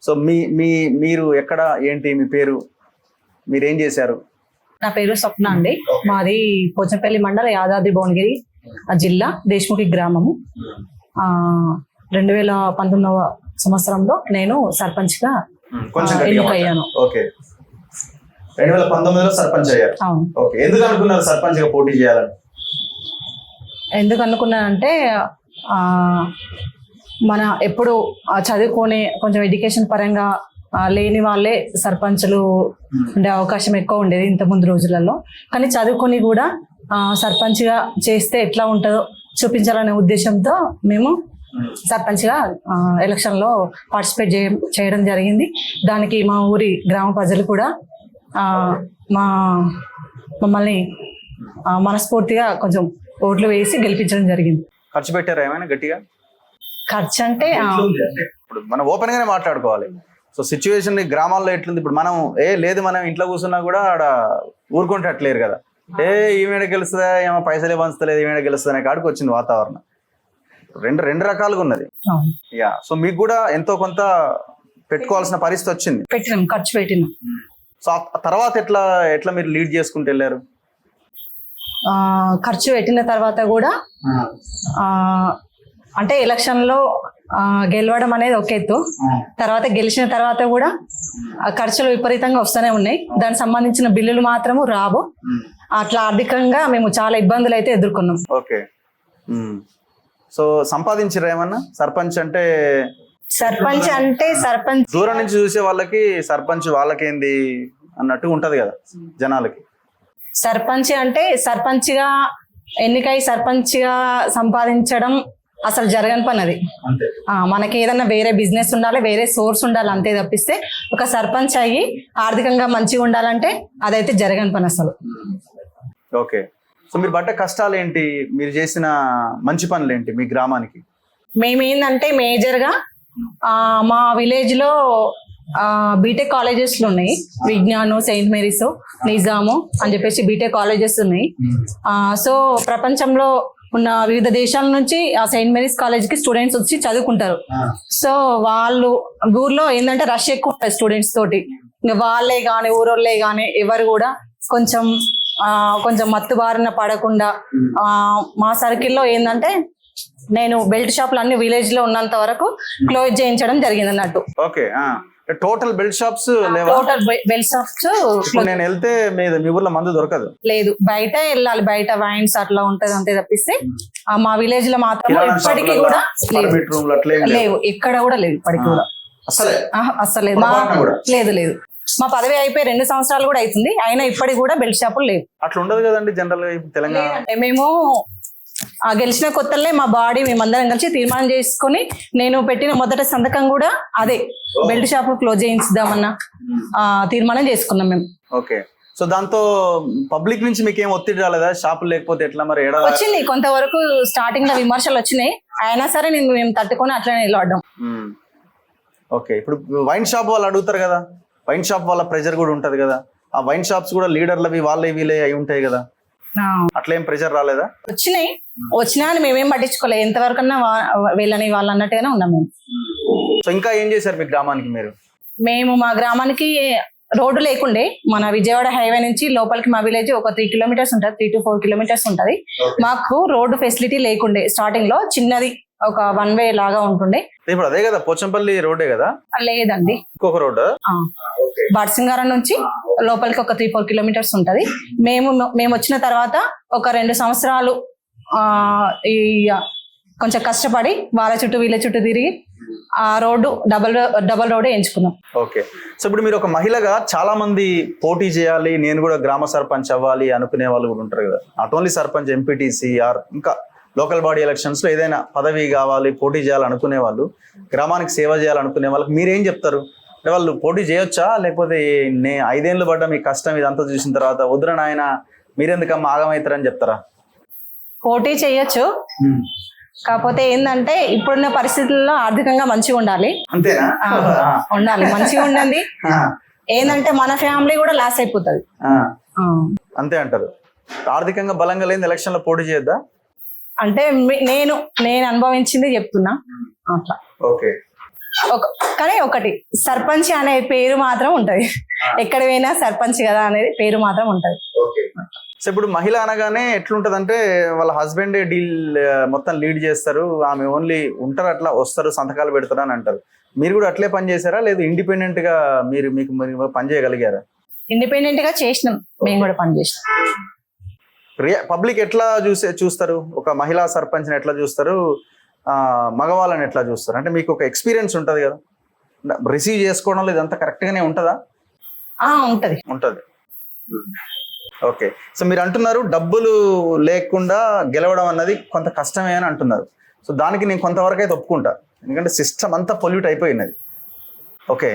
So మీరు ఎక్కడ ఏంటి మీ పేరు, మీరేం చేశారు? నా పేరు స్వప్న అండి. మాది పోచంపల్లి మండల యాదాద్రి భువనగిరి జిల్లా దేశముఖి గ్రామము. 2019 సంవత్సరంలో నేను సర్పంచ్ గా ఎన్నికయ్యాను. ఓకే, 2019లో సర్పంచ్ అయ్యారు. ఓకే, ఎందుకు అనుకున్నారు సర్పంచ్ గా పోటీ చేయాలని? ఎందుకు అనుకున్నానంటే మన ఎప్పుడు చదువుకొని కొంచెం ఎడ్యుకేషన్ పరంగా లేని వాళ్ళే సర్పంచులు ఉండే అవకాశం ఎక్కువ ఉండేది ఇంత ముందు రోజులలో. కానీ చదువుకొని కూడా సర్పంచ్గా చేస్తే ఎట్లా ఉంటుందో చూపించాలనే ఉద్దేశంతో మేము సర్పంచ్గా ఎలక్షన్లో పార్టిసిపేట్ చేయడం జరిగింది. దానికి మా ఊరి గ్రామ ప్రజలు కూడా మమ్మల్ని మనస్ఫూర్తిగా కొంచెం ఓట్లు వేసి గెలిపించడం జరిగింది. ఖర్చు పెట్టారా ఏమైనా గట్టిగా? ఖర్చు అంటే ఇప్పుడు మనం ఓపెన్ గానే మాట్లాడుకోవాలి. సో సిచ్యువేషన్ గ్రామాల్లో ఎట్లుంది? ఇప్పుడు మనం లేదు మనం ఇంట్లో కూర్చున్నా కూడా ఆడ ఊరుకుంటే అట్లేరు కదా. ఈమెడ గెలుస్తుందా, ఏమో పైసలే పంచలేదు, ఈమెడ గెలుస్తుంది అనే కాడికి వచ్చింది వాతావరణం. రెండు రకాలుగా ఉన్నది. యా, సో మీకు కూడా ఎంతో కొంత పెట్టుకోవాల్సిన పరిస్థితి వచ్చింది. పెట్టినాం, ఖర్చు పెట్టినాం. సో తర్వాత ఎట్లా మీరు లీడ్ చేసుకుంటూ వెళ్ళారు? ఖర్చు పెట్టిన తర్వాత కూడా అంటే ఎలక్షన్ లో గెలవడం అనేది ఒక ఎత్తు, తర్వాత గెలిచిన తర్వాత కూడా ఖర్చులు విపరీతంగా వస్తూనే ఉన్నాయి. దానికి సంబంధించిన బిల్లులు మాత్రము రావు. అట్లా ఆర్థికంగా మేము చాలా ఇబ్బందులు అయితే ఎదుర్కొన్నాం. ఓకే, సో సంపాదించారా ఏమన్నా? సర్పంచ్ అంటే దూరం నుంచి చూసే వాళ్ళకి సర్పంచ్ వాళ్ళకేంది అన్నట్టు ఉంటది కదా జనాలకి. సర్పంచ్ అంటే సర్పంచ్గా ఎన్నికై సర్పంచ్గా సంపాదించడం అసలు జరగని పని అది. మనకి ఏదన్నా వేరే బిజినెస్ ఉండాలి, వేరే సోర్స్ ఉండాలి, అంతే తప్పిస్తే ఒక సర్పంచ్ అయ్యి ఆర్థికంగా మంచిగా ఉండాలంటే అదైతే జరగని పని అసలు. ఓకే, సో మీరు పడ్డ కష్టాలు ఏంటి, మీరు చేసిన మంచి పనులు ఏంటి మీ గ్రామానికి? మేమేందంటే మేజర్గా మా విలేజ్ లో బీటెక్ కాలేజెస్లు ఉన్నాయి. విజ్ఞాను, సెయింట్ మేరీస్, నిజాము అని చెప్పేసి బీటెక్ కాలేజెస్ ఉన్నాయి. సో ప్రపంచంలో ఉన్న వివిధ దేశాల నుంచి ఆ సెయింట్ మేరీస్ కాలేజ్కి స్టూడెంట్స్ వచ్చి చదువుకుంటారు. సో వాళ్ళు ఊర్లో ఏంటంటే రష్ ఎక్కువ ఉంటుంది స్టూడెంట్స్ తోటి. ఇంకా వాళ్ళే కానీ ఊరోళ్ళే కానీ ఎవరు కూడా కొంచెం మత్తు బారిన పడకుండా మా సర్కిల్లో ఏంటంటే నేను బెల్ట్ షాప్లు అన్ని విలేజ్ లో ఉన్నంత వరకు క్లోజ్ చేయించడం జరిగింది అన్నట్టు. ఓకే, టోటల్ బెల్ట్ షాప్స్ లేవా? Total belt shops. నేను వెళ్తే మీ ఊర్లో మందు దొరకదు, లేదు, బయట వెళ్ళాలి, బయట వైన్స్ అట్లా ఉంటది అంతే తప్పిస్తే మా విలేజ్ లో మాత్రం ఇప్పటికీ కూడా లేవు, ఎక్కడ కూడా లేదు ఇప్పటికి కూడా అసలు లేదు. మా పదవి అయిపోయి 2 సంవత్సరాలు కూడా అవుతుంది, అయినా ఇప్పటికి కూడా బెల్ట్ షాపులు లేవు. అట్లా ఉండదు కదండి జనరల్ గా తెలంగాణ. మేము గెలిచిన కొత్తలే మా బాడీ మేమందరం కలిసి తీర్మానం చేసుకుని నేను పెట్టిన మొదటి సంతకం కూడా అదే, బెల్ట్ షాప్ క్లోజ్ చేయించుదామన్న తీర్మానం చేసుకున్నాం మేము. ఓకే, సో దాంతో పబ్లిక్ నుంచి మీకు ఏం ఒత్తిడి రాలేదా? షాపులు లేకపోతే ఎట్లా మరి? వచ్చింది కొంతవరకు, స్టార్టింగ్ లో విమర్శలు వచ్చినాయి, అయినా సరే మేము తట్టుకొని అట్లనే నిలబడ్డాం. ఓకే, ఇప్పుడు వైన్ షాప్ వాళ్ళు అడుగుతారు కదా, వైన్ షాప్ వాళ్ళ ప్రెజర్ కూడా ఉంటది కదా, ఆ వైన్ షాప్స్ కూడా లీడర్లవి వాళ్ళే వీళ్ళే అయి ఉంటాయి కదా, అట్లా ఏం ప్రెజర్ రాలేదా? వచ్చినా అని మేమేం పట్టించుకోలేదు, ఎంతవరకన్నా వీళ్ళని వాళ్ళు అన్నట్టుగానే ఉన్నాం మేము. సో ఇంకా ఏం చేశారు మీ గ్రామానికి? మేము మా గ్రామానికి రోడ్డు లేకుండే, మన విజయవాడ హైవే నుంచి లోపలికి మా విలేజ్ ఒక 3 కిలోమీటర్స్ ఉంటుంది, 3 to 4 కిలోమీటర్స్ ఉంటది. మాకు రోడ్డు ఫెసిలిటీ లేకుండే, స్టార్టింగ్ లో చిన్నది ఒక 1 వే లాగా ఉంటుండే. ఇప్పుడు అదే కదా పోచంపల్లి రోడ్డే కదా? లేదండి, ఇంకొక రోడ్ బాట్సింగారం నుంచి లోపలికి ఒక 3-4 కిలోమీటర్స్ ఉంటది. మేము వచ్చిన తర్వాత ఒక 2 సంవత్సరాలు ఈ కొంచెం కష్టపడి వాళ్ళ చుట్టూ వీళ్ళ చుట్టూ తిరిగి ఆ రోడ్డు డబల్ రోడ్ ఎంచుకున్నాం. ఓకే, సో ఇప్పుడు మీరు ఒక మహిళగా చాలా మంది పోటీ చేయాలి, నేను కూడా గ్రామ సర్పంచ్ అవ్వాలి అనుకునే వాళ్ళు కూడా ఉంటారు కదా. Not only sarpanch, MPTC or ఇంకా లోకల్ బాడీ ఎలక్షన్స్ లో ఏదైనా పదవి కావాలి, పోటీ చేయాలనుకునే వాళ్ళు, గ్రామానికి సేవ చేయాలనుకునే వాళ్ళకి మీరేం చెప్తారు? అంటే వాళ్ళు పోటీ చేయొచ్చా, లేకపోతే 5 ఏళ్ళు పడ్డ మీ కష్టం ఇదంతా చూసిన తర్వాత వద్దురా నాయన మీరెందుకమ్మా ఆగమవుతారని చెప్తారా? పోటీ చేయొచ్చు, కాకపోతే ఏంటంటే ఇప్పుడున్న పరిస్థితుల్లో ఆర్థికంగా మంచిగా ఉండాలి. అంతేనా? ఉండాలి, మంచిగా ఉండండి. ఏంటంటే మన ఫ్యామిలీ కూడా లాస్ అయిపోతుంది. అంతే అంటారు. ఆర్థికంగా బలంగా లేని ఎలక్షన్ లో పోటీ చేయొద్దా? అంటే నేను అనుభవించింది చెప్తున్నా అట్లా. ఓకే, కానీ ఒకటి సర్పంచ్ అనే పేరు మాత్రం ఉంటది. ఎక్కడ పోయినా సర్పంచ్ కదా అనేది పేరు మాత్రం ఉంటది. సో ఇప్పుడు మహిళ అనగానే ఎట్లుంటదంటే వాళ్ళ హస్బెండ్ డీల్ మొత్తం లీడ్ చేస్తారు, ఆమె ఓన్లీ ఉంటారు, అట్లా వస్తారు, సంతకాలు పెడతారు అని అంటారు. మీరు కూడా అట్లే పని చేశారా, లేదు ఇండిపెండెంట్ గా మీరు పని చేయగలిగారా? ఇండిపెండెంట్ గా చేసినాం, మేము కూడా పని చేసినాం. పబ్లిక్ ఎట్లా చూస్తారు, ఒక మహిళా సర్పంచ్ని ఎట్లా చూస్తారు, మగవాళ్ళని ఎట్లా చూస్తారు? అంటే మీకు ఒక ఎక్స్పీరియన్స్ ఉంటుంది కదా, రిసీవ్ చేసుకోవడంలో ఇదంతా కరెక్ట్గానే ఉంటుందా? ఉంటుంది. ఓకే. సో మీరు అంటున్నారు డబ్బులు లేకుండా గెలవడం అన్నది కొంత కష్టమే అని అంటున్నారు. సో దానికి నేను కొంతవరకు అయితే ఒప్పుకుంటా, ఎందుకంటే సిస్టమ్ అంతా పొల్యూట్ అయిపోయినది. ఓకే.